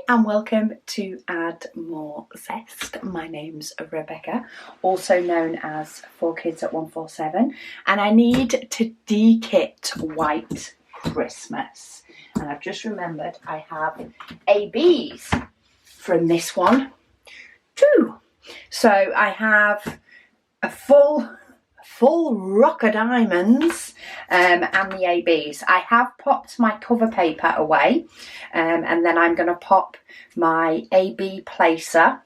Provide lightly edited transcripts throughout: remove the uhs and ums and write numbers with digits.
and welcome to Add More Zest. My name's Rebecca, also known as 4Kids at 147, and I need to de-kit White Christmas. And I've just remembered I have ABs from this one too. So I have a full rock of diamonds and the ABs. I have popped my cover paper away and then I'm going to pop my AB placer.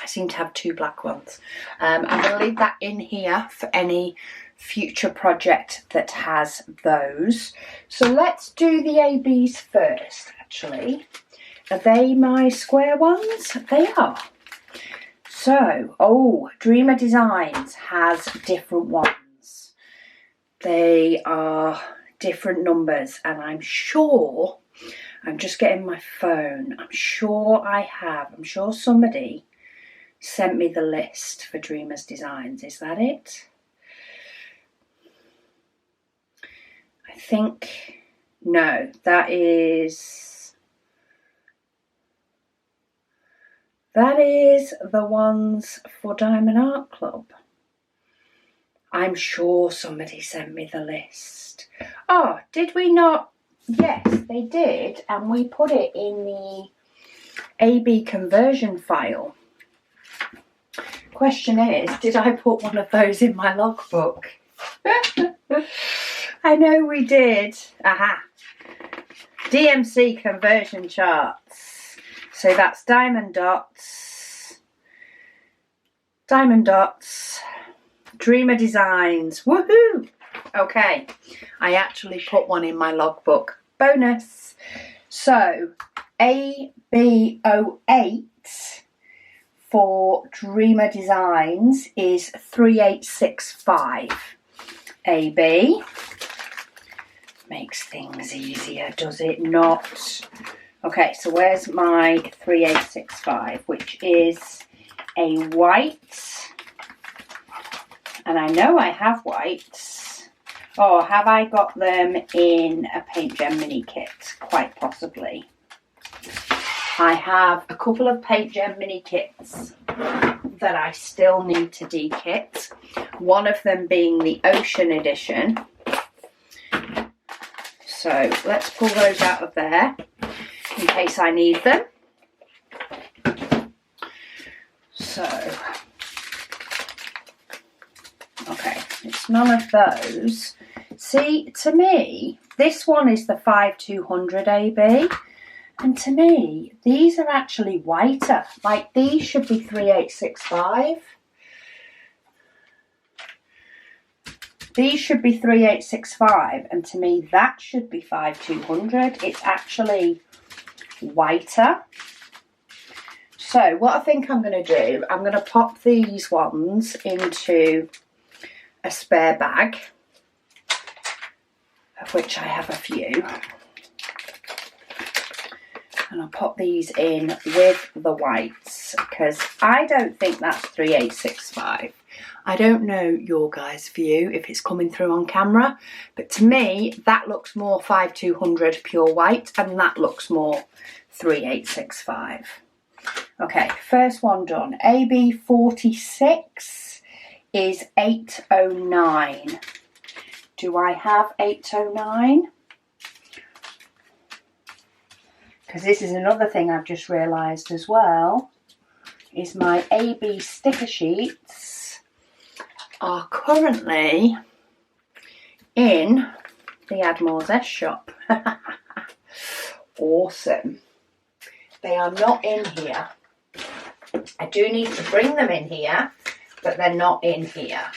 I seem to have two black ones. I'm going to leave that in here for any future project that has those. So let's do the ABs first, actually. Are they my square ones? They are. So, Dreamer Designs has different ones. They are different numbers, and I'm sure, I'm just getting my phone, I'm sure somebody sent me the list for Dreamer's Designs. Is that it? I think, no, that is the ones for Diamond Art Club. I'm sure somebody sent me the list. Oh, did we not? Yes, they did. And we put it in the AB conversion file. Question is, did I put one of those in my logbook? I know we did. Aha. DMC conversion charts. So that's diamond dots, Dreamer Designs, woohoo! Okay, I actually put one in my logbook, bonus. So AB08 for Dreamer Designs is 3865. AB makes things easier, does it not? Okay, so where's my 3865, which is a white, and I know I have whites. Oh, have I got them in a Paint Gem mini kit? Quite possibly. I have a couple of Paint Gem mini kits that I still need to de-kit. One of them being the Ocean Edition. So let's pull those out of there in case I need them. So, okay, it's none of those. See, to me, this one is the 5200 AB, and to me, these are actually whiter. Like, these should be 3865. These should be 3865, and to me, that should be 5200. It's actually whiter. So what I think I'm going to do, I'm going to pop these ones into a spare bag, of which I have a few, and I'll pop these in with the whites, because I don't think that's 3865. I don't know your guys' view if it's coming through on camera, but to me that looks more 5200 pure white, and that looks more 3865. Okay, first one done. AB46 is 809. Do I have 809? Because this is another thing I've just realised as well, is my AB sticker sheets are currently in the Add More Zest shop. Awesome. They are not in here. I do need to bring them in here, but they're not in here.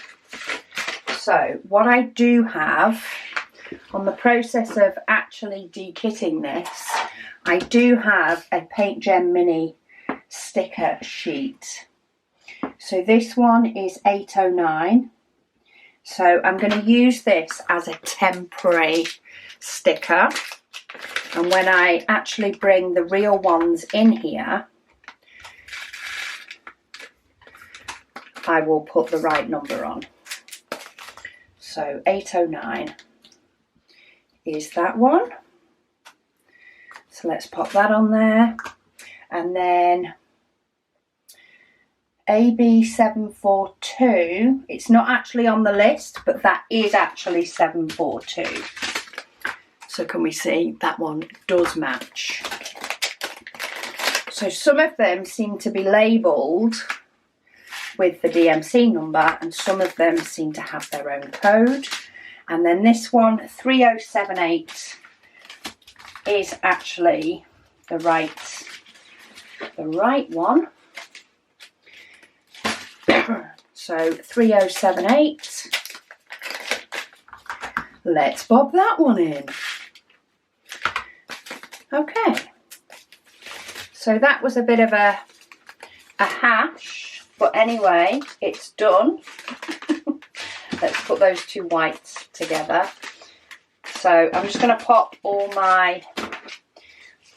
So what I do have, on the process of actually de-kitting this, I do have a Paint Gem mini sticker sheet. So this one is 809. So I'm going to use this as a temporary sticker. And when I actually bring the real ones in here, I will put the right number on. So 809 is that one. So let's pop that on there. And then AB742, it's not actually on the list, but that is actually 742. So can we see that one does match? So some of them seem to be labelled with the DMC number and some of them seem to have their own code. And then this one, 3078, is actually the right one. So 3078, let's bob that one in. Okay, so that was a bit of a hash, but anyway, it's done. Let's put those two whites together. So I'm just going to pop all my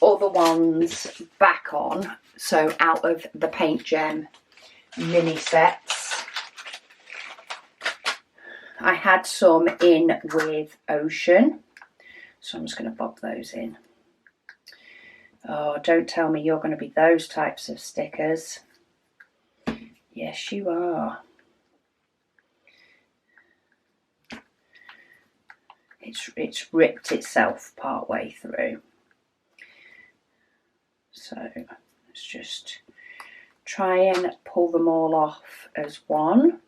other ones back on, so out of the Paint Gem mini sets. I had some in with Ocean, so I'm just going to pop those in. Oh, don't tell me you're going to be those types of stickers. Yes, you are. It's ripped itself part way through. So let's just try and pull them all off as one.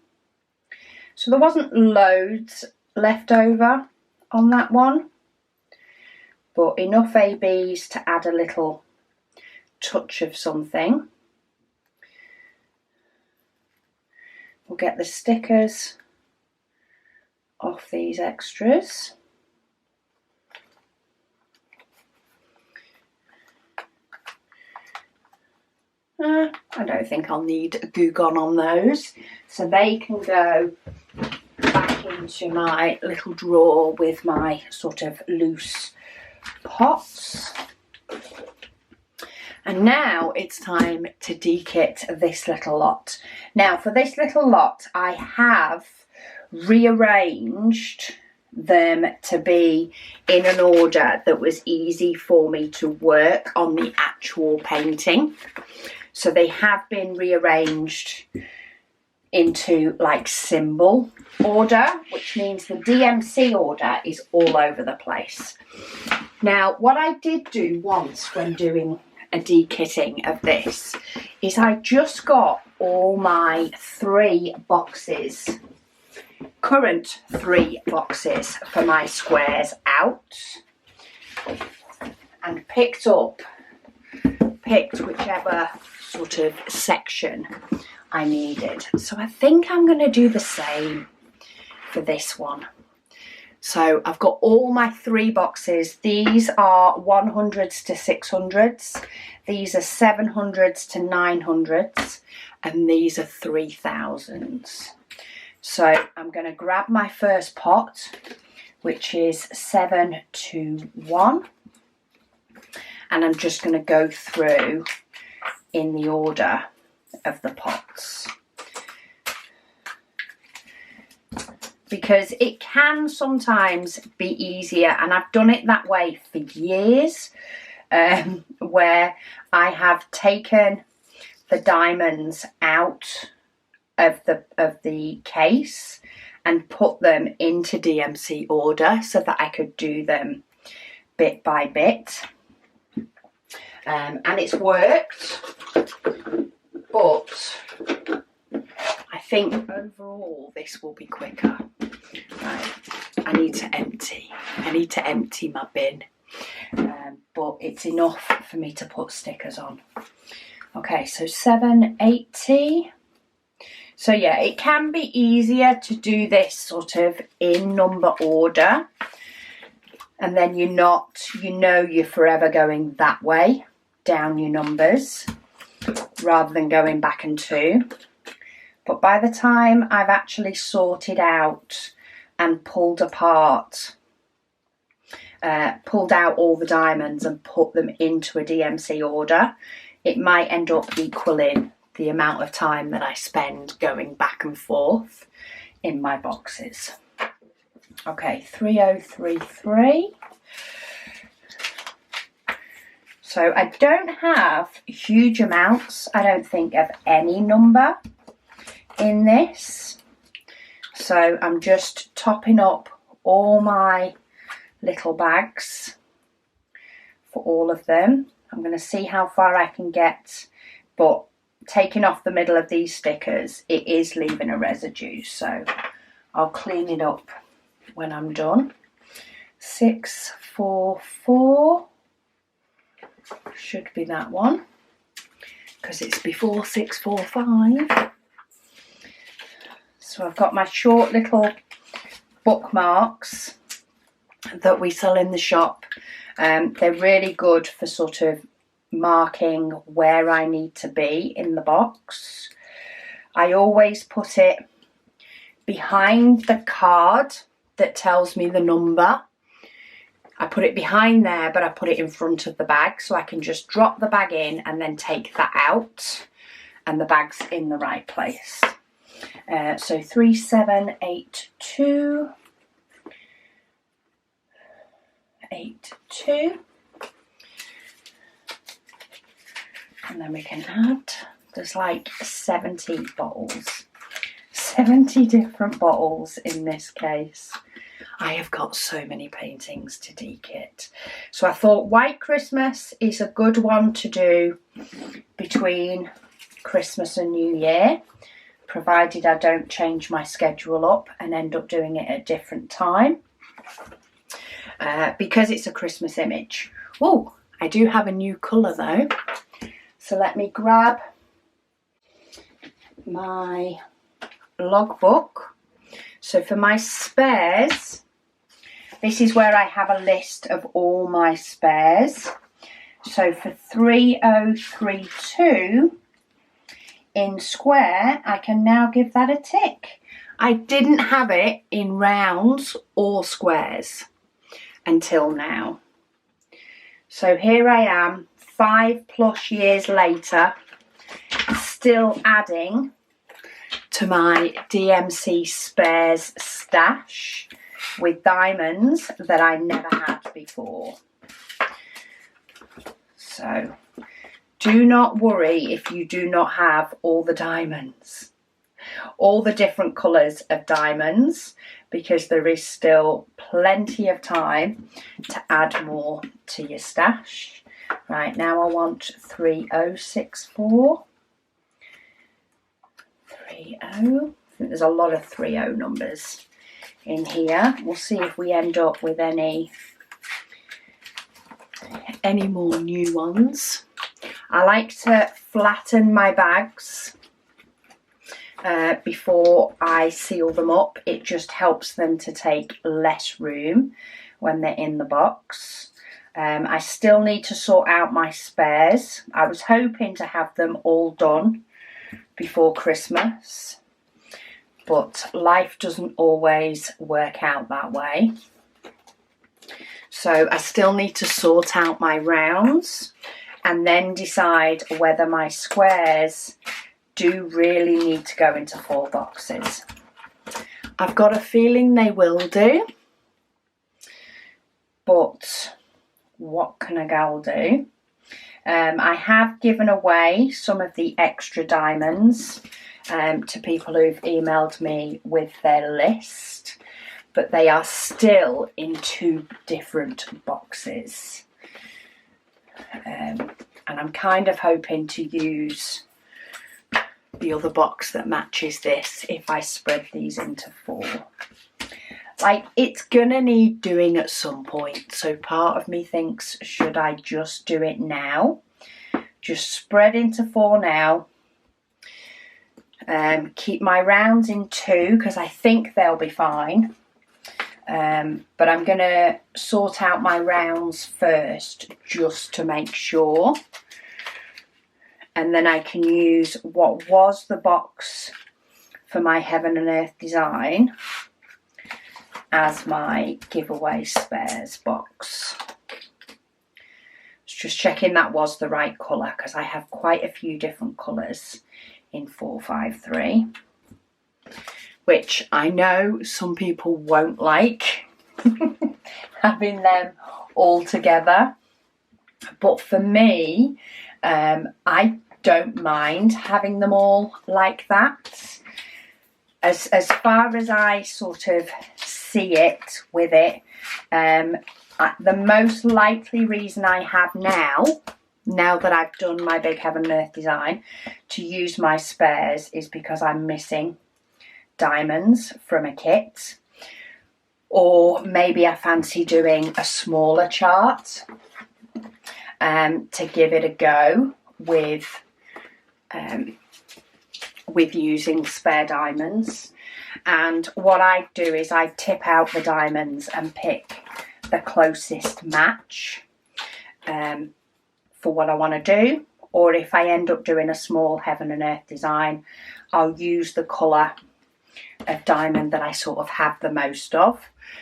So there wasn't loads left over on that one, but enough ABs to add a little touch of something. We'll get the stickers off these extras. I don't think I'll need a glue gun on those, so they can go back into my little drawer with my sort of loose pots. And now it's time to dekit this little lot. Now for this little lot, I have rearranged them to be in an order that was easy for me to work on the actual painting. So they have been rearranged into like symbol order, which means the DMC order is all over the place. Now, what I did do once when doing a dekitting of this is I just got all my 3 boxes, current 3 boxes for my squares out, and picked whichever sort of section I needed. So I think I'm going to do the same for this one. So I've got all my 3 boxes. These are 100s to 600s. These are 700s to 900s. And these are 3000s. So I'm going to grab my first pot, which is 721. And I'm just going to go through in the order of the pots, because it can sometimes be easier, and I've done it that way for years, where I have taken the diamonds out of the case and put them into DMC order so that I could do them bit by bit. And it's worked, but I think overall this will be quicker. Right, I need to empty my bin, but it's enough for me to put stickers on. Okay, so 780. So yeah, it can be easier to do this sort of in number order, and then you're forever going that way down your numbers rather than going back and 2. But by the time I've actually sorted out and pulled out all the diamonds and put them into a DMC order, it might end up equaling the amount of time that I spend going back and forth in my boxes. Okay, 3033. So I don't have huge amounts, I don't think, of any number in this. So I'm just topping up all my little bags for all of them. I'm going to see how far I can get, but taking off the middle of these stickers, it is leaving a residue, so I'll clean it up when I'm done. 644 should be that one, because it's before 645. So I've got my short little bookmarks that we sell in the shop. They're really good for sort of marking where I need to be in the box. I always put it behind the card that tells me the number. I put it behind there, but I put it in front of the bag, so I can just drop the bag in and then take that out, and the bag's in the right place. So 3782, 82, and then we can add, there's like 70 bottles, 70 different bottles in this case. I have got so many paintings to dekit. So I thought White Christmas is a good one to do between Christmas and New Year, provided I don't change my schedule up and end up doing it at a different time, because it's a Christmas image. Oh, I do have a new colour though. So let me grab my logbook. So for my spares, this is where I have a list of all my spares. So for 3032 in square, I can now give that a tick. I didn't have it in rounds or squares until now. So here I am, 5+ years later, still adding to my DMC spares stash with diamonds that I never had before. So do not worry if you do not have all the diamonds, all the different colours of diamonds, because there is still plenty of time to add more to your stash. Right, now I want 3064. 30. I think there's a lot of 30 numbers in here. We'll see if we end up with any more new ones. I like to flatten my bags before I seal them up. It just helps them to take less room when they're in the box. I still need to sort out my spares. I was hoping to have them all done before Christmas, but life doesn't always work out that way. So I still need to sort out my rounds and then decide whether my squares do really need to go into 4 boxes. I've got a feeling they will do, but what can a gal do? I have given away some of the extra diamonds to people who've emailed me with their list, but they are still in 2 different boxes. And I'm kind of hoping to use the other box that matches this if I spread these into 4. Like, it's gonna need doing at some point, so part of me thinks, should I just do it now? Just spread into 4 now. Keep my rounds in 2 because I think they'll be fine. But I'm gonna sort out my rounds first just to make sure. And then I can use what was the box for my Heaven and Earth design as my giveaway spares box. Just checking that was the right colour, because I have quite a few different colours in 453, which I know some people won't like having them all together. But for me, I don't mind having them all like that. As far as I sort of see it with it, the most likely reason I have now that I've done my big heaven and earth design, to use my spares is because I'm missing diamonds from a kit, or maybe I fancy doing a smaller chart to give it a go with using spare diamonds. And what I do is I tip out the diamonds and pick the closest match for what I want to do. Or if I end up doing a small heaven and earth design, I'll use the colour of diamond that I sort of have the most of.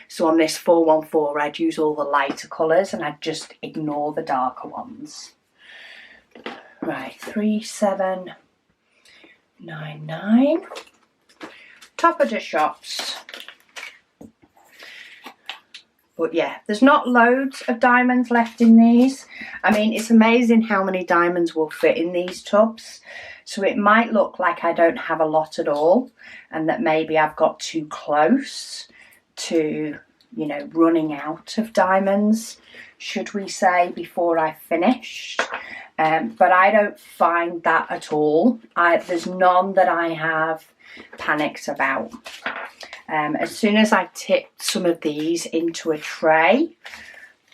So on this 414 I'd use all the lighter colours and I'd just ignore the darker ones. Right, 3799. Top of the shops. But yeah, there's not loads of diamonds left in these. I mean, it's amazing how many diamonds will fit in these tubs. So it might look like I don't have a lot at all, and that maybe I've got too close to, you know, running out of diamonds, should we say, before I've finished. But I don't find that at all. There's none that I have panicked about. As soon as I tip some of these into a tray,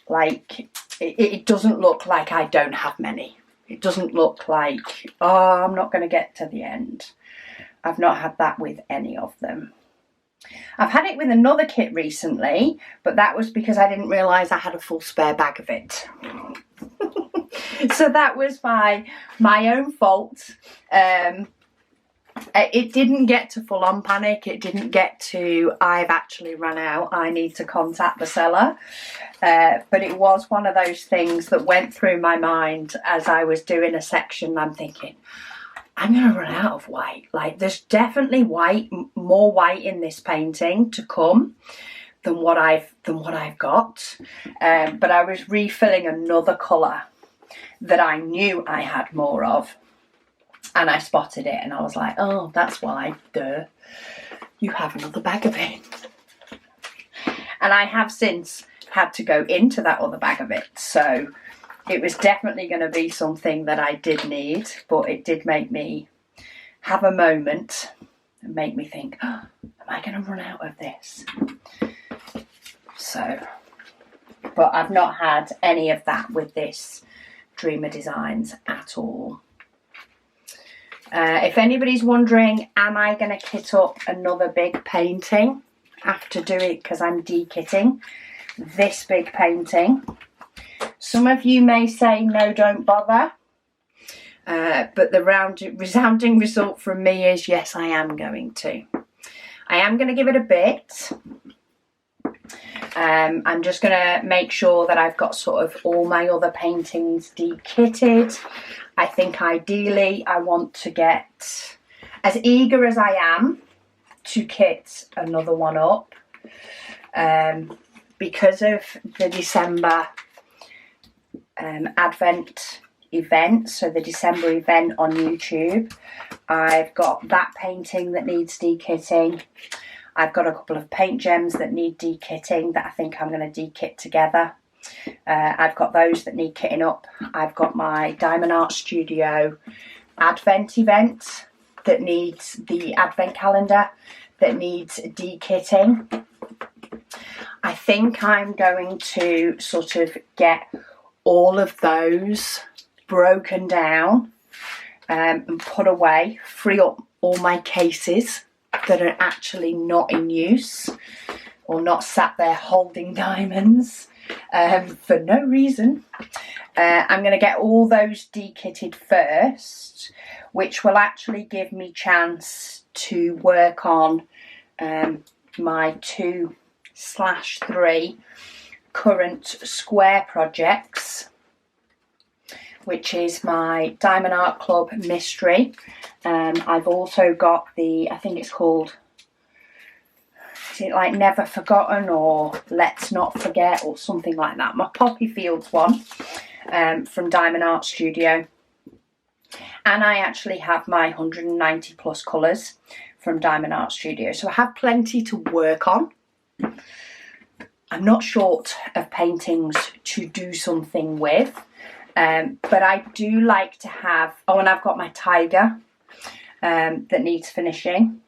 like, it doesn't look like I don't have many. It doesn't look like, oh, I'm not going to get to the end. I've not had that with any of them. I've had it with another kit recently, but that was because I didn't realise I had a full spare bag of it. So that was my own fault. It didn't get to full on panic. It didn't get to, I've actually run out, I need to contact the seller. But it was one of those things that went through my mind as I was doing a section. I'm thinking, I'm going to run out of white. Like, there's definitely more white in this painting to come than what I've got. But I was refilling another colour that I knew I had more of. And I spotted it and I was like, oh, that's why, duh, you have another bag of it. And I have since had to go into that other bag of it. So it was definitely going to be something that I did need, but it did make me have a moment and make me think, oh, am I going to run out of this? So, but I've not had any of that with this Dreamer Designs at all. If anybody's wondering, am I going to kit up another big painting after doing, because I'm dekitting this big painting? Some of you may say, no, don't bother. But the resounding result from me is, yes, I am going to. I am going to give it a bit. I'm just going to make sure that I've got sort of all my other paintings dekitted. I think ideally I want to get, as eager as I am to kit another one up, because of the December Advent event, so the December event on YouTube. I've got that painting that needs dekitting. I've got a couple of paint gems that need dekitting that I think I'm going to dekit together. I've got those that need kitting up. I've got my Diamond Art Studio Advent event that needs the Advent calendar that needs dekitting. I think I'm going to sort of get all of those broken down and put away, free up all my cases that are actually not in use or not sat there holding diamonds for no reason. I'm going to get all those dekitted first, which will actually give me chance to work on my 2/3 current square projects, which is my Diamond Art Club Mystery. I've also got the, I think it's called, is it like Never Forgotten or Let's Not Forget or something like that, my Poppy Fields one. from Diamond Art Studio. And I actually have my 190 plus colours from Diamond Art Studio. So I have plenty to work on. I'm not short of paintings to do something with. But I do like to have, oh, and I've got my tiger that needs finishing.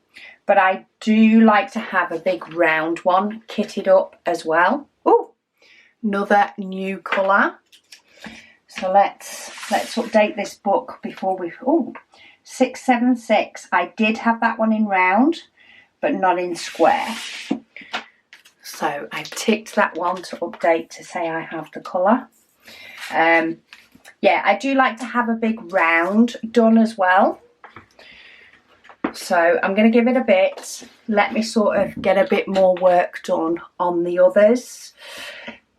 But I do like to have a big round one kitted up as well. Oh, another new colour. So let's update this book before we, oh, 676. I did have that one in round, but not in square. So I've ticked that one to update to say I have the colour. Yeah, I do like to have a big round done as well. So I'm going to give it a bit. Let me sort of get a bit more work done on the others.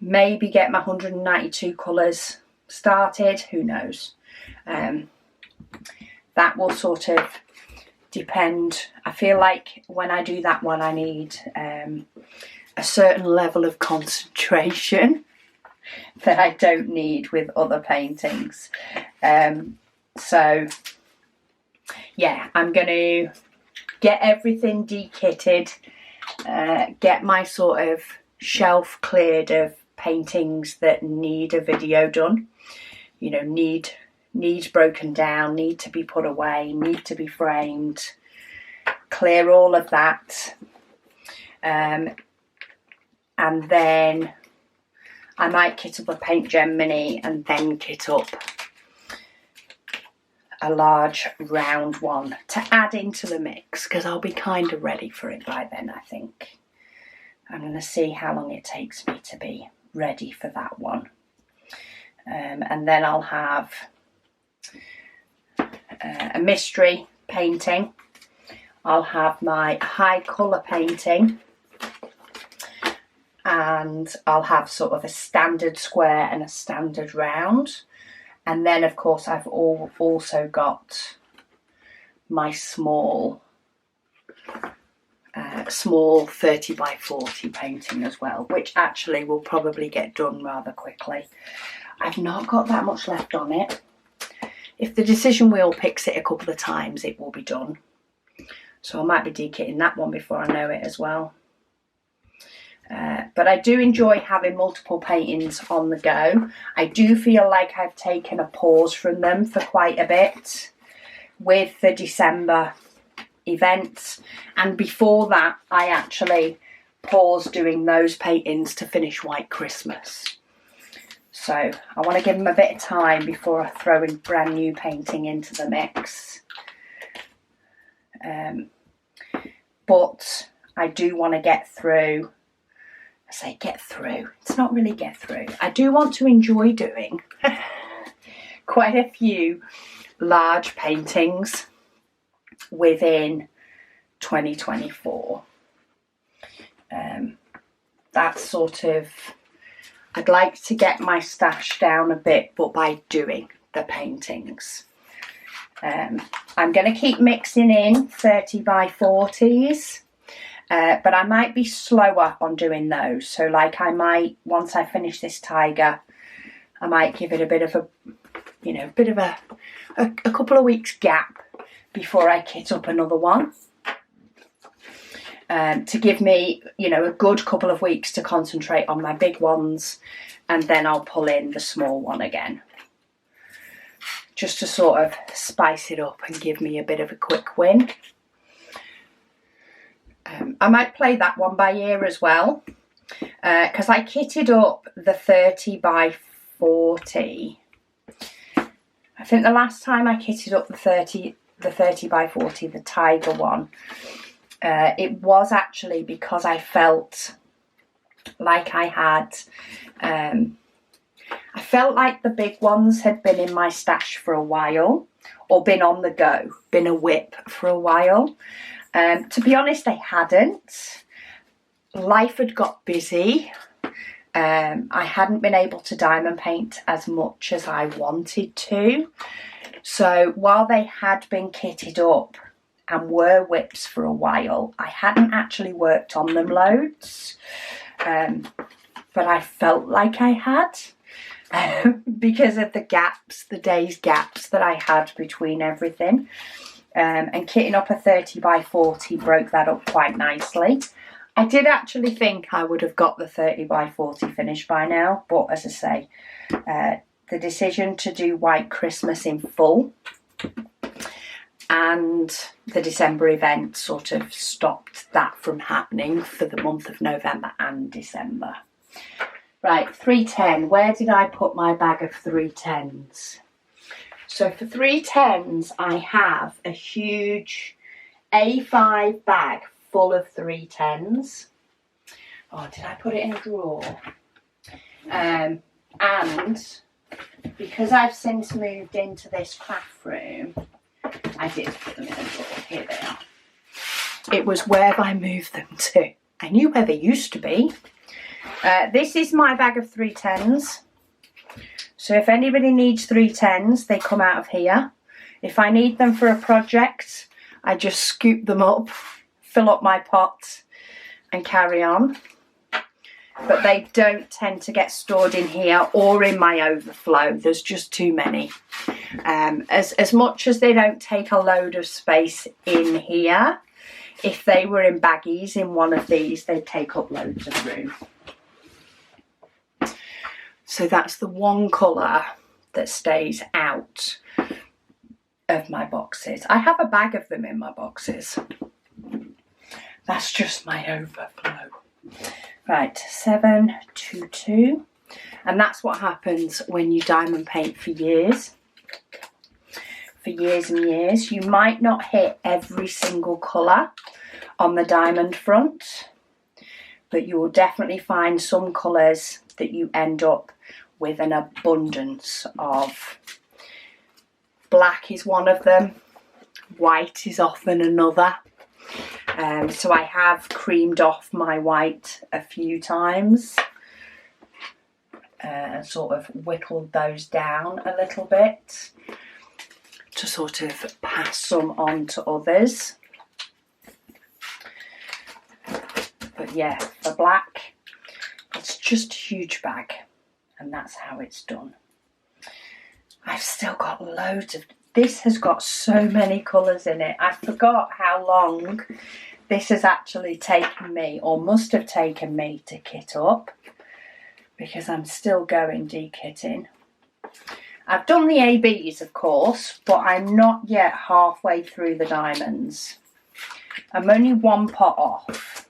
Maybe get my 192 colours started, who knows. That will sort of depend. I feel like when I do that one I need a certain level of concentration that I don't need with other paintings. So yeah, I'm going to get everything dekitted, get my sort of shelf cleared of paintings that need a video done, you know, need broken down, need to be put away, need to be framed, clear all of that, and then I might kit up a Paint Gem Mini and then kit up a large round one to add into the mix, because I'll be kind of ready for it by then, I think. I'm going to see how long it takes me to be ready for that one. And then I'll have a mystery painting. I'll have my high colour painting. And I'll have sort of a standard square and a standard round. And then, of course, I've also got my small 30 by 40 painting as well, which actually will probably get done rather quickly. I've not got that much left on it. If the decision wheel picks it a couple of times, it will be done. So I might be dekitting that one before I know it as well. But I do enjoy having multiple paintings on the go. I do feel like I've taken a pause from them for quite a bit with the December events, and before that I actually paused doing those paintings to finish White Christmas. So I want to give them a bit of time before I throw a brand new painting into the mix. But I do want to get through. I say get through, it's not really get through. I do want to enjoy doing quite a few large paintings within 2024. That's sort of, I'd like to get my stash down a bit, but by doing the paintings. I'm going to keep mixing in 30 by 40s. But I might be slower on doing those. So like I might, once I finish this tiger, I might give it a bit of a, you know, a couple of weeks gap before I kit up another one. To give me, you know, a good couple of weeks to concentrate on my big ones, and then I'll pull in the small one again. Just to sort of spice it up and give me a bit of a quick win. I might play that one by ear as well, because I kitted up the 30 by 40. I think the last time I kitted up the 30 by 40, the tiger one, it was actually because I felt like I had, I felt like the big ones had been in my stash for a while, or been on the go, been a whip for a while. To be honest, they hadn't. Life had got busy. I hadn't been able to diamond paint as much as I wanted to. So while they had been kitted up and were whips for a while, I hadn't actually worked on them loads. But I felt like I had. because of the gaps, the days gaps that I had between everything. And kitting up a 30 by 40 broke that up quite nicely. I did actually think I would have got the 30 by 40 finished by now, but as I say, the decision to do White Christmas in full and the December event sort of stopped that from happening for the month of November and December. Right, 310. Where did I put my bag of 310s? So for 310s, I have a huge A5 bag full of 310s. Oh, did I put it in a drawer? And because I've since moved into this craft room, I did put them in a drawer. Here they are. It was where I moved them to. I knew where they used to be. This is my bag of 310s. So if anybody needs 310s, they come out of here. If I need them for a project, I just scoop them up, fill up my pot and carry on. But they don't tend to get stored in here or in my overflow. There's just too many. As much as they don't take a load of space in here, if they were in baggies in one of these, they'd take up loads of room. So that's the one colour that stays out of my boxes. I have a bag of them in my boxes. That's just my overflow. Right, 722. And that's what happens when you diamond paint for years. For years and years. You might not hit every single colour on the diamond front, but you will definitely find some colours that you end up with an abundance of. Black is one of them, white is often another. So I have creamed off my white a few times and sort of whittled those down a little bit to sort of pass some on to others. But yeah, for black, it's just a huge bag, and that's how it's done. I've still got loads of, this has got so many colours in it. I forgot how long this has actually taken me, or must have taken me, to kit up, because I'm still going dekitting. I've done the ABs, of course, but I'm not yet halfway through the diamonds. I'm only one pot off,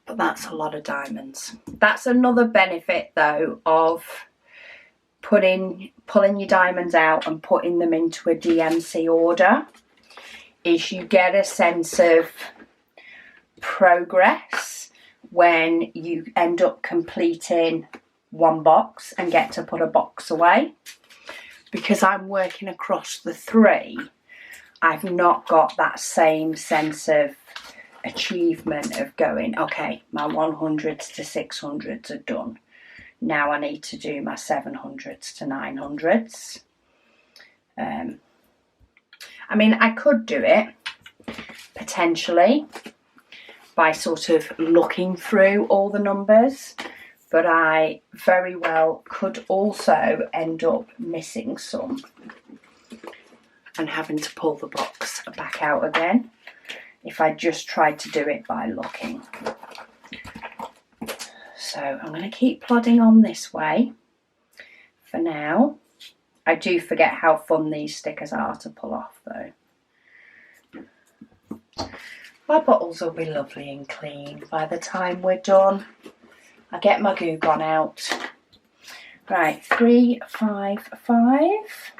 but that's a lot of diamonds. That's another benefit, though, of pulling your diamonds out and putting them into a DMC order, is you get a sense of progress when you end up completing one box and get to put a box away. Because I'm working across the three, I've not got that same sense of achievement of going, okay, my 100s to 600s are done. Now I need to do my 700s to 900s. I mean, I could do it potentially by sort of looking through all the numbers, but I very well could also end up missing some and having to pull the box back out again if I just tried to do it by looking. So I'm going to keep plodding on this way for now. I do forget how fun these stickers are to pull off, though. My bottles will be lovely and clean by the time we're done. I get my glue gun out. Right, 355.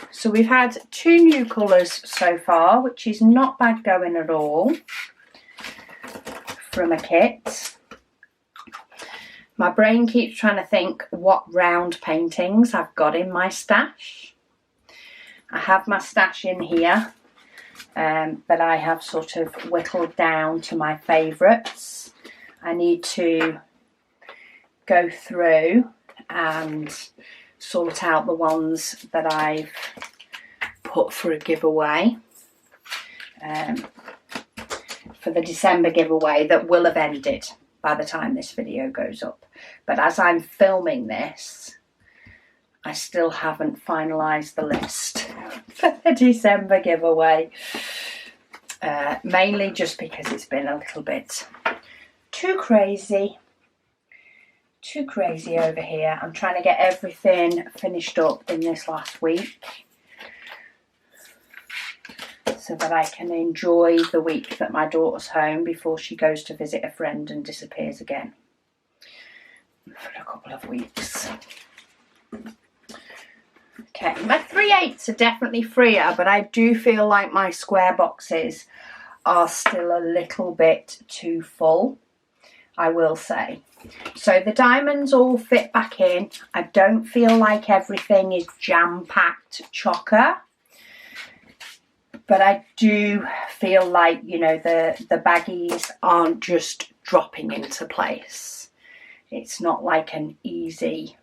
So we've had 2 new colours so far, which is not bad going at all from a kit. My brain keeps trying to think what round paintings I've got in my stash. I have my stash in here that I have sort of whittled down to my favourites. I need to go through and sort out the ones that I've put for a giveaway, for the December giveaway that will have ended. by the time this video goes up. But as I'm filming this, I still haven't finalised the list for the December giveaway. Mainly just because it's been a little bit too crazy over here. I'm trying to get everything finished up in this last week so that I can enjoy the week that my daughter's home before she goes to visit a friend and disappears again for a couple of weeks. Okay, my 3/8 are definitely freer, but I do feel like my square boxes are still a little bit too full, I will say. So the diamonds all fit back in. I don't feel like everything is jam-packed chocker, but I do feel like, you know, the baggies aren't just dropping into place. It's not like an easy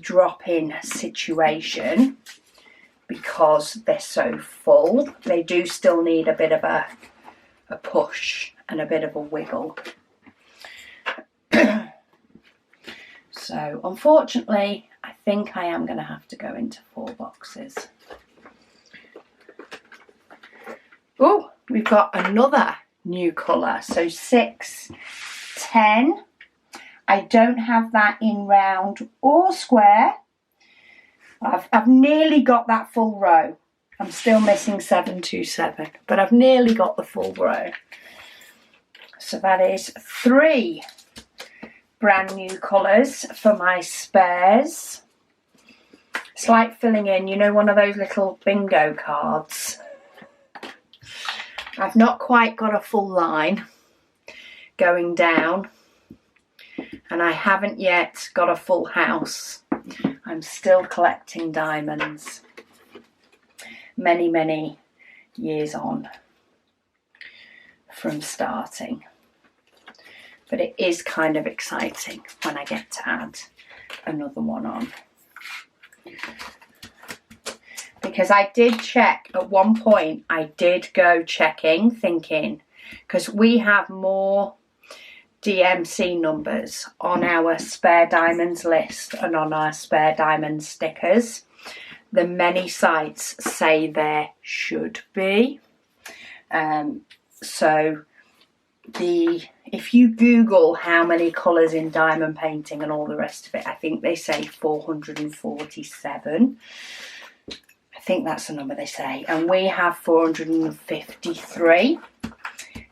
drop-in situation because they're so full. They do still need a bit of a push and a bit of a wiggle. So unfortunately, I think I am going to have to go into 4 boxes. Oh, we've got another new colour. So 6, 10. I don't have that in round or square. I've nearly got that full row. I'm still missing 727, but I've nearly got the full row. So that is 3 brand new colours for my spares. It's like filling in, you know, one of those little bingo cards. I've not quite got a full line going down, and I haven't yet got a full house. I'm still collecting diamonds many years on from starting. But it is kind of exciting when I get to add another one on. Because I did check at one point, I did go checking, thinking, because we have more DMC numbers on our spare diamonds list and on our spare diamond stickers than many sites say there should be. So if you Google how many colours in diamond painting and all the rest of it, I think they say 447. I think that's the number they say. And we have 453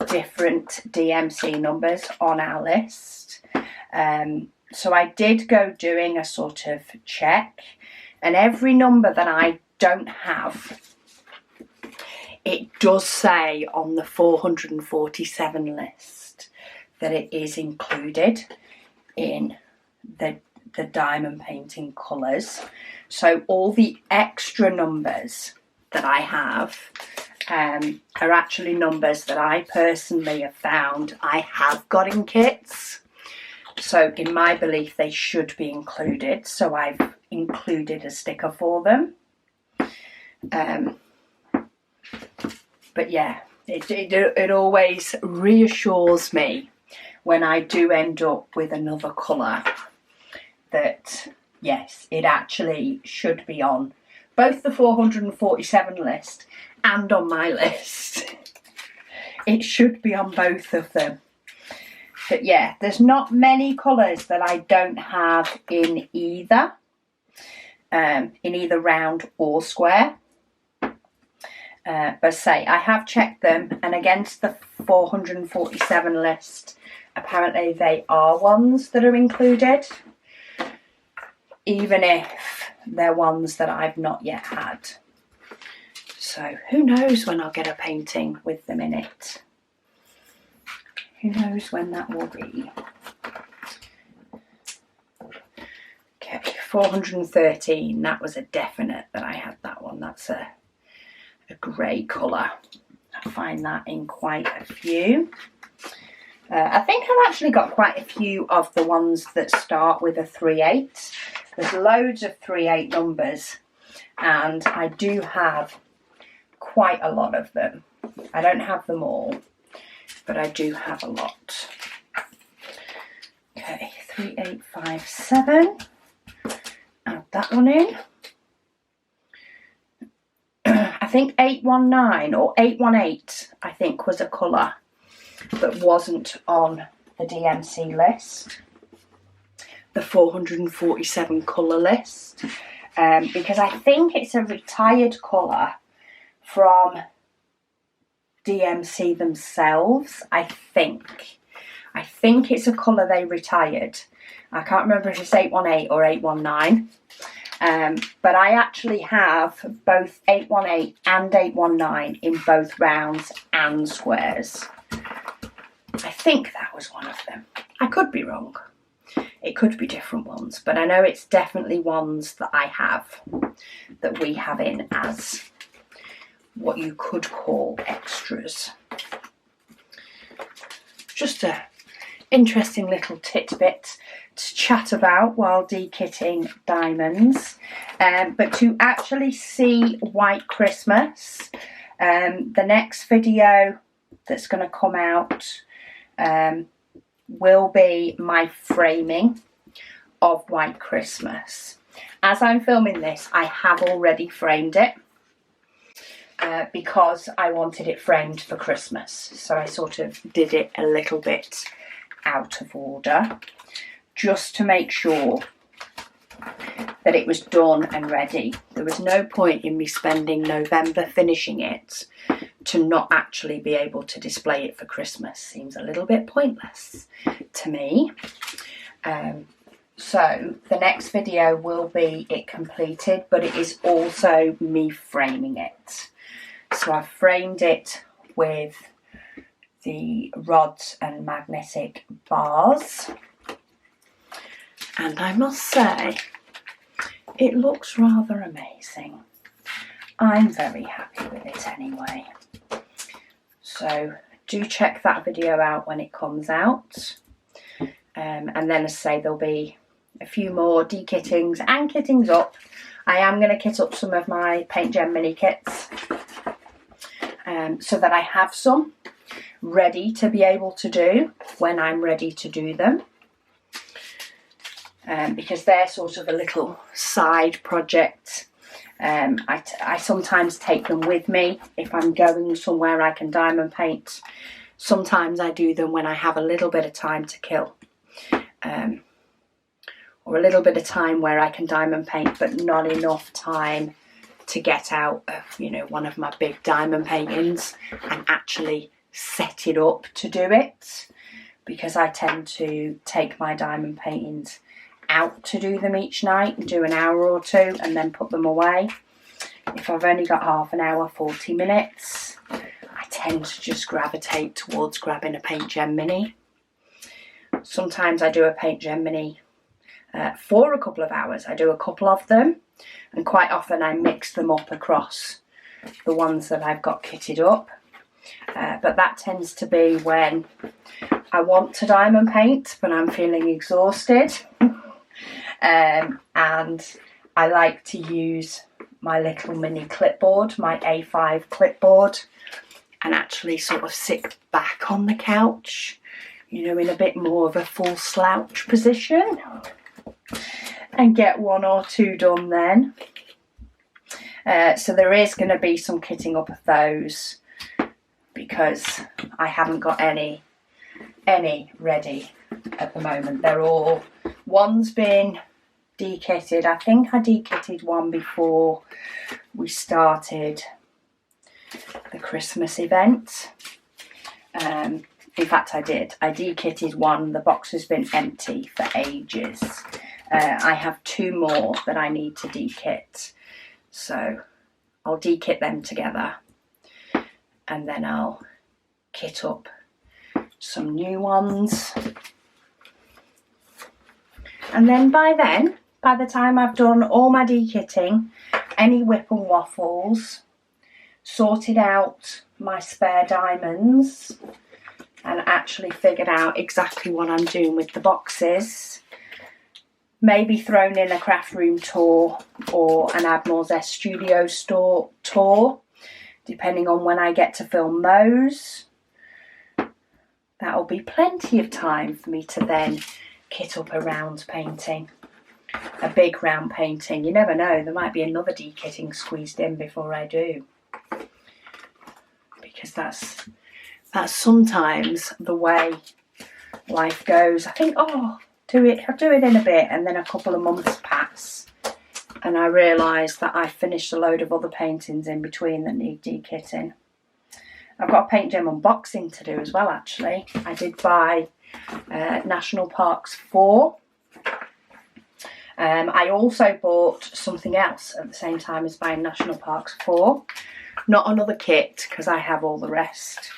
different DMC numbers on our list. So I did go doing a sort of check, and every number that I don't have, it does say on the 447 list that it is included in the diamond painting colours. So all the extra numbers that I have are actually numbers that I personally have found I have got in kits. So in my belief, they should be included. So I've included a sticker for them. But yeah, it always reassures me when I do end up with another colour that, yes, it actually should be on both the 447 list and on my list. It should be on both of them. But yeah, there's not many colours that I don't have in either round or square. But say, I have checked them, and against the 447 list, apparently they are ones that are included, even if they're ones that I've not yet had. So who knows when I'll get a painting with them in it. Who knows when that will be. Okay, 413, that was a definite that I had that one. That's a grey colour. I find that in quite a few. I think I've actually got quite a few of the ones that start with a 3/8. There's loads of 3/8 numbers, and I do have quite a lot of them. I don't have them all, but I do have a lot. Okay, 3857. Add that one in. I think 819 or 818, I think, was a colour that wasn't on the DMC list, the 447 colour list, because I think it's a retired colour from DMC themselves. I think it's a colour they retired. I can't remember if it's 818 or 819. But I actually have both 818 and 819 in both rounds and squares. I think that was one of them. I could be wrong. It could be different ones, but I know it's definitely ones that I have, that we have in as what you could call extras. Just a interesting little tidbit to chat about while dekitting diamonds, but to actually see White Christmas, the next video that's going to come out will be my framing of White Christmas. As I'm filming this, I have already framed it because I wanted it framed for Christmas, so I sort of did it a little bit out of order, just to make sure that it was done and ready. There was no point in me spending November finishing it to not actually be able to display it for Christmas. Seems a little bit pointless to me. So the next video will be it completed, but it is also me framing it. So I've framed it with the rods and magnetic bars, and I must say it looks rather amazing. I'm very happy with it anyway. So do check that video out when it comes out, and then as I say, there'll be a few more dekittings and kittings up. I am going to kit up some of my Paint Gem mini kits, so that I have some ready to be able to do when I'm ready to do them, because they're sort of a little side project. I sometimes take them with me if I'm going somewhere I can diamond paint. Sometimes I do them when I have a little bit of time to kill, or a little bit of time where I can diamond paint but not enough time to get out of, you know, one of my big diamond paintings and actually set it up to do it, because I tend to take my diamond paintings out to do them each night and do an hour or two and then put them away. If I've only got half an hour, 40 minutes, I tend to just gravitate towards grabbing a Paint Gem mini. Sometimes I do a Paint Gem mini for a couple of hours. I do a couple of them, and quite often I mix them up across the ones that I've got kitted up. But that tends to be when I want to diamond paint but I'm feeling exhausted, and I like to use my little mini clipboard, my A5 clipboard, and actually sort of sit back on the couch, you know, in a bit more of a full slouch position, and get one or two done then. So there is going to be some kitting up of those, because I haven't got any ready at the moment. They're all, one's been dekitted. I think I dekitted one before we started the Christmas event. In fact, I did. I dekitted one. The box has been empty for ages. I have two more that I need to dekit, so I'll dekit them together, and then I'll kit up some new ones. And then by the time I've done all my dekitting, any whip and waffles, sorted out my spare diamonds, and actually figured out exactly what I'm doing with the boxes, maybe thrown in a craft room tour or an Admiral's S Studio tour, depending on when I get to film those. that'll be plenty of time for me to then kit up a round painting, a big round painting. You never know, there might be another dekitting squeezed in before I do, because that's sometimes the way life goes. I think, oh, I'll do it in a bit, and then a couple of months pass and I realise that I finished a load of other paintings in between that need dekitting. I've got a paint gem unboxing to do as well, actually. I did buy National Parks 4. I also bought something else at the same time as buying National Parks 4. Not another kit, because I have all the rest.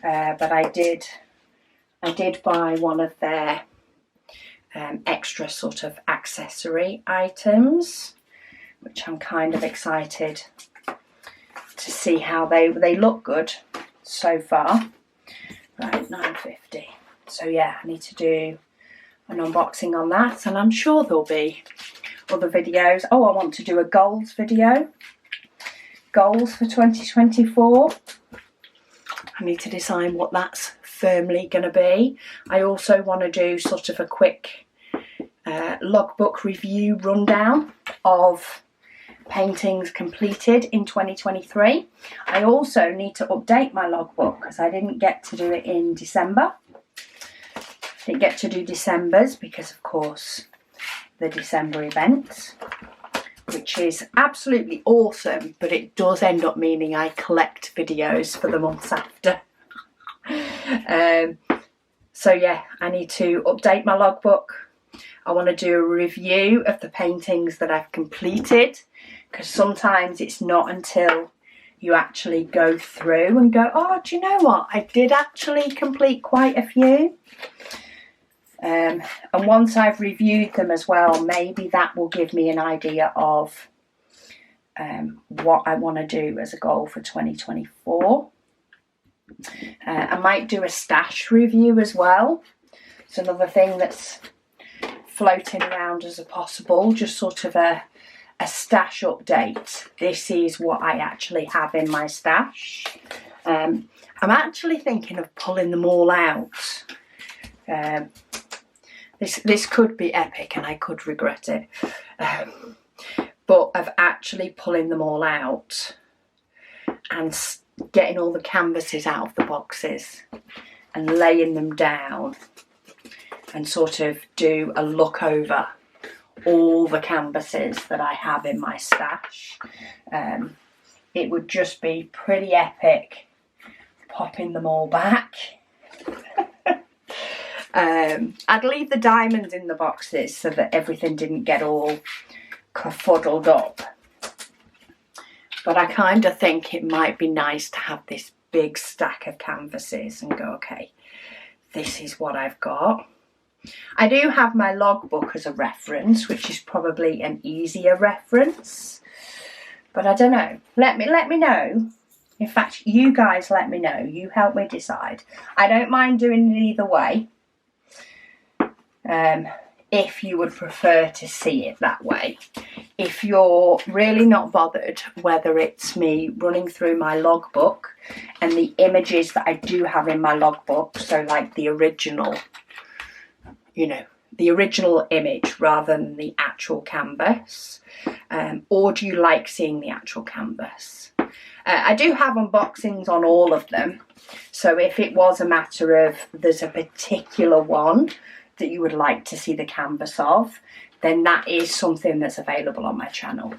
But I did buy one of their extra sort of accessory items, which I'm kind of excited to see how they look good so far. Right, £9.50. So yeah, I need to do an unboxing on that, and I'm sure there'll be other videos. Oh, I want to do a goals video. Goals for 2024. I need to decide what that's firmly going to be. I also want to do sort of a quick logbook review rundown of paintings completed in 2023. I also need to update my logbook because I didn't get to do it in December. Didn't get to do December's because, of course, the December events, which is absolutely awesome, but it does end up meaning I collect videos for the months after. So yeah, I need to update my logbook. I want to do a review of the paintings that I've completed, because sometimes it's not until you actually go through and go, oh, do you know what? I did actually complete quite a few. And once I've reviewed them as well, maybe that will give me an idea of what I want to do as a goal for 2024. I might do a stash review as well. It's another thing that's floating around as a possible, just sort of a stash update. This is what I actually have in my stash. I'm actually thinking of pulling them all out. This could be epic and I could regret it. But of actually pulling them all out and getting all the canvases out of the boxes and laying them down and sort of do a look over all the canvases that I have in my stash. It would just be pretty epic popping them all back. I'd leave the diamonds in the boxes so that everything didn't get all kerfuddled up. But I kind of think it might be nice to have this big stack of canvases and go, okay, this is what I've got. I do have my logbook as a reference, which is probably an easier reference. But I don't know. Let me know. In fact, you guys let me know. You help me decide. I don't mind doing it either way. If you would prefer to see it that way. If you're really not bothered whether it's me running through my logbook and the images that I do have in my logbook, so like the original, you know, the original image rather than the actual canvas, or do you like seeing the actual canvas? I do have unboxings on all of them, so if it was a matter of there's a particular one that you would like to see the canvas of, then that is something that's available on my channel.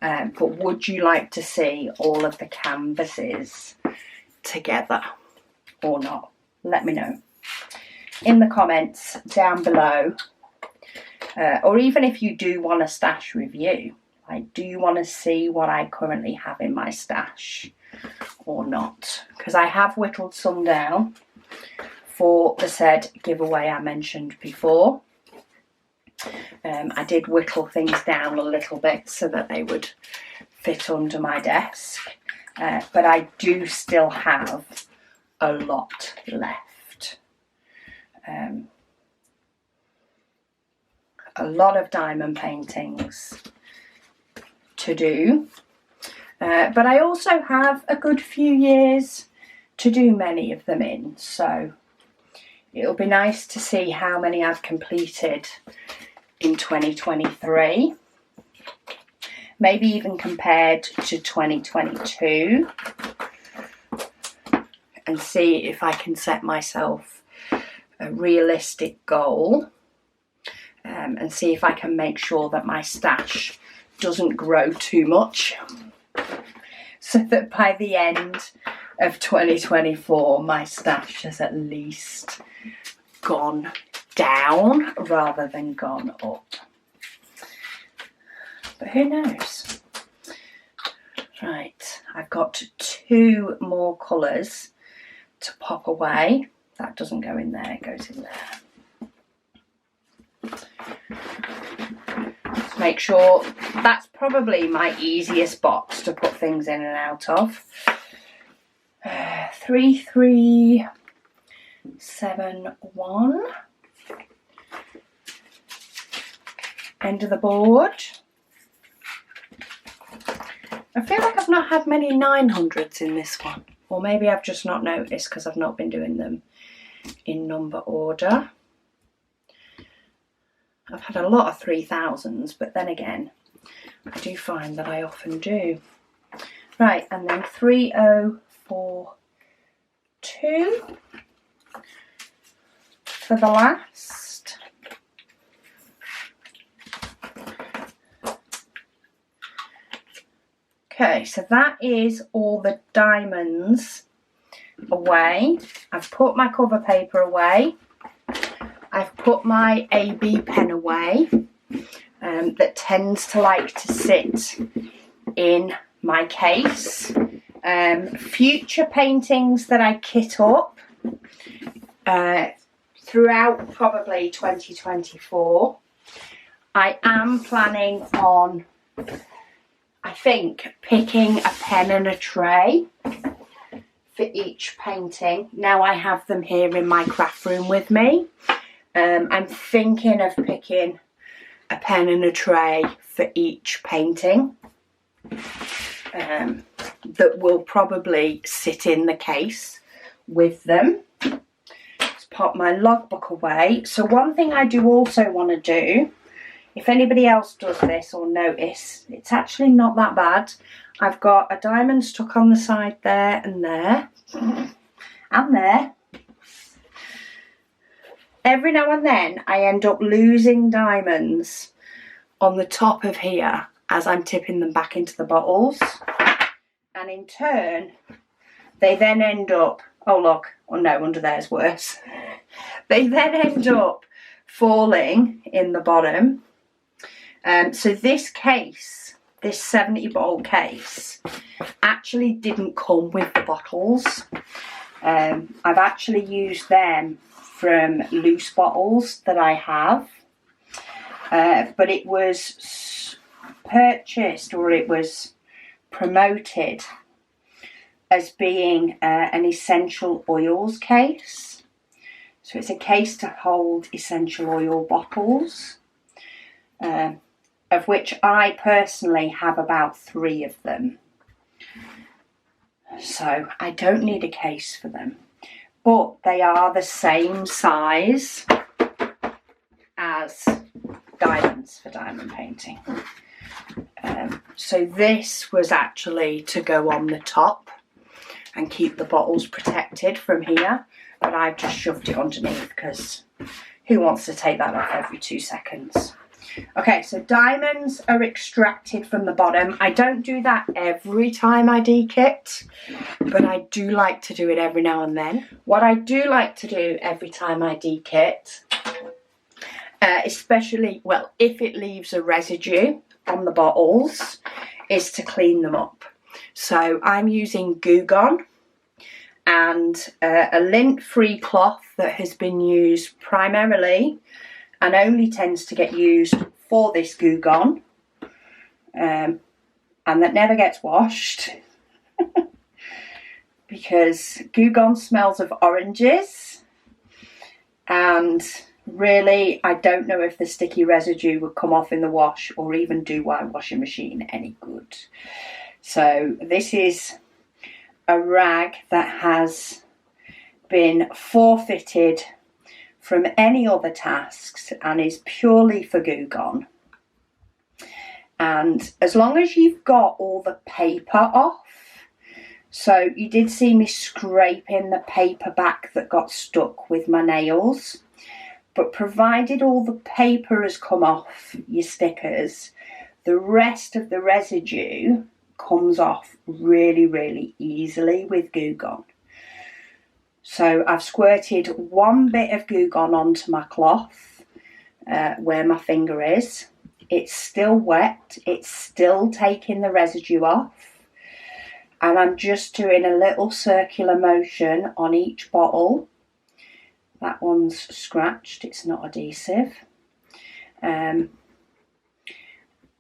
But would you like to see all of the canvases together or not? Let me know in the comments down below. Or even if you do want a stash review, like, do you want to see what I currently have in my stash or not? Because I have whittled some down for the said giveaway I mentioned before. I did whittle things down a little bit so that they would fit under my desk, but I do still have a lot left. A lot of diamond paintings to do, but I also have a good few years to do many of them in, so it'll be nice to see how many I've completed in 2023. Maybe even compared to 2022. And see if I can set myself a realistic goal. And see if I can make sure that my stash doesn't grow too much. So that by the end of 2024, my stash has at least gone down rather than gone up. But who knows? Right, I've got 2 more colours to pop away. That doesn't go in there, it goes in there. Just make sure that's probably my easiest box to put things in and out of. 3371. End of the board. I feel like I've not had many 900s in this one. Or maybe I've just not noticed because I've not been doing them in number order. I've had a lot of 3000s, but then again, I do find that I often do. Right, and then 3042 for the last. Okay, so that is all the diamonds away. I've put my cover paper away. I've put my AB pen away that tends to like to sit in my case. Future paintings that I kit up throughout probably 2024. I am planning on, I think, picking a pen and a tray for each painting. Now I have them here in my craft room with me. I'm thinking of picking a pen and a tray for each painting that will probably sit in the case with them. Let's pop my logbook away. So one thing I do also want to do, if anybody else does this or notice, it's actually not that bad. I've got a diamond stuck on the side there and there and there. Every now and then I end up losing diamonds on the top of here as I'm tipping them back into the bottles. And in turn, they then end up, oh look, oh no, under there's worse. They then end up falling in the bottom. So this case, this 70 bottle case, actually didn't come with the bottles. I've actually used them from loose bottles that I have, but it was purchased, or it was promoted as being an essential oils case. So it's a case to hold essential oil bottles, of which I personally have about 3 of them. So I don't need a case for them. But they are the same size as diamonds for diamond painting. So this was actually to go on the top and keep the bottles protected from here. But I've just shoved it underneath because who wants to take that off every 2 seconds? Okay, so diamonds are extracted from the bottom. I don't do that every time I dekit, but I do like to do it every now and then. What I do like to do every time I dekit, especially, well, if it leaves a residue on the bottles, is to clean them up. So I'm using Goo Gone and a lint-free cloth that has been used primarily and only tends to get used for this Goo Gone, and that never gets washed because Goo Gone smells of oranges, and really I don't know if the sticky residue would come off in the wash or even do my washing machine any good. So this is a rag that has been forfeited from any other tasks and is purely for Goo Gone. And as long as you've got all the paper off, so you did see me scraping the paper back that got stuck with my nails, but provided all the paper has come off your stickers, the rest of the residue comes off really, really easily with Goo Gone. So I've squirted one bit of Goo Gone onto my cloth where my finger is. It's still wet, it's still taking the residue off, and I'm just doing a little circular motion on each bottle. That one's scratched, it's not adhesive.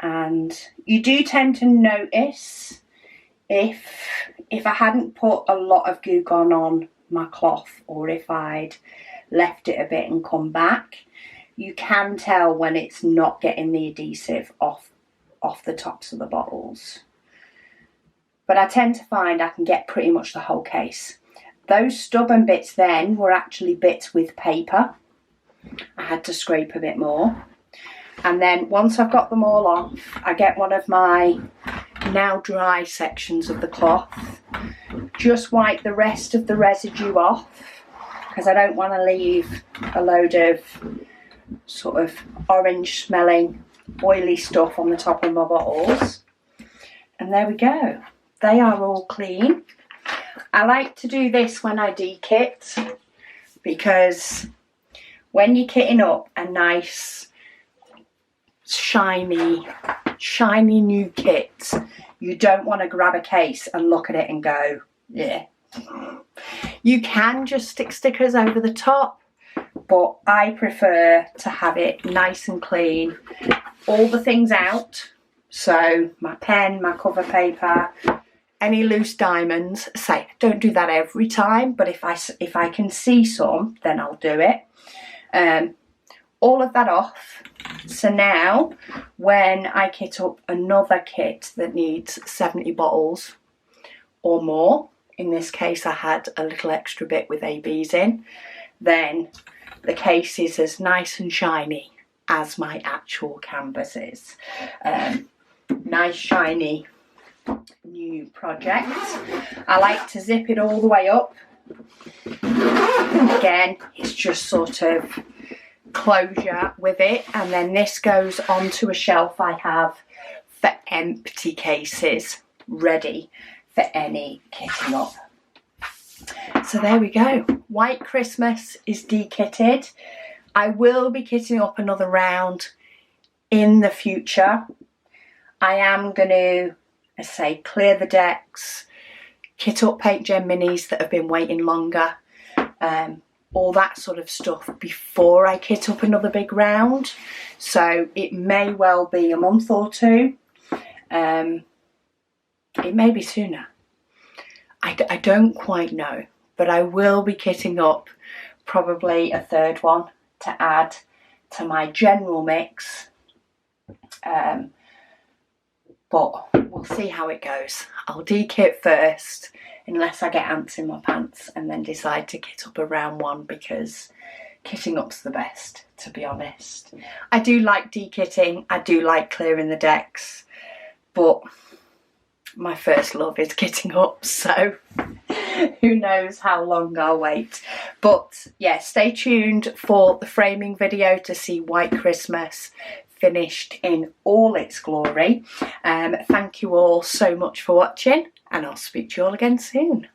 And you do tend to notice if I hadn't put a lot of Goo Gone on my cloth, or if I'd left it a bit and come back, you can tell when it's not getting the adhesive off the tops of the bottles. But I tend to find I can get pretty much the whole case. Those stubborn bits then were actually bits with paper. I had to scrape a bit more. And then once I've got them all off, I get one of my now dry sections of the cloth, just wipe the rest of the residue off, because I don't want to leave a load of sort of orange smelling oily stuff on the top of my bottles. And there we go, they are all clean. I like to do this when I de-kit, because when you're kitting up a nice shiny new kit, you don't want to grab a case and look at it and go, yeah. You can just stick stickers over the top, but I prefer to have it nice and clean, all the things out. So my pen, my cover paper, any loose diamonds. Say, don't do that every time, but if I can see some, then I'll do it. All of that off. So now when I kit up another kit that needs 70 bottles or more, in this case I had a little extra bit with ABs in, then the case is as nice and shiny as my actual canvas is. Nice shiny new project. I like to zip it all the way up. Again, it's just sort of closure with it, and then this goes onto a shelf I have for empty cases, ready for any kitting up. So there we go, White Christmas is de-kitted. I will be kitting up another round in the future. I am going to, as I say, clear the decks, kit up Paint Gen minis that have been waiting longer, all that sort of stuff before I kit up another big round. So it may well be a month or two. It may be sooner. I don't quite know, but I will be kitting up probably a third one to add to my general mix. But we'll see how it goes. I'll de-kit first, unless I get ants in my pants, and then decide to kit up a round one, because kitting up's the best, to be honest. I do like de-kitting, I do like clearing the decks, but my first love is kitting up, so who knows how long I'll wait. But yeah, stay tuned for the framing video to see White Christmas finished in all its glory. Thank you all so much for watching, and I'll speak to you all again soon.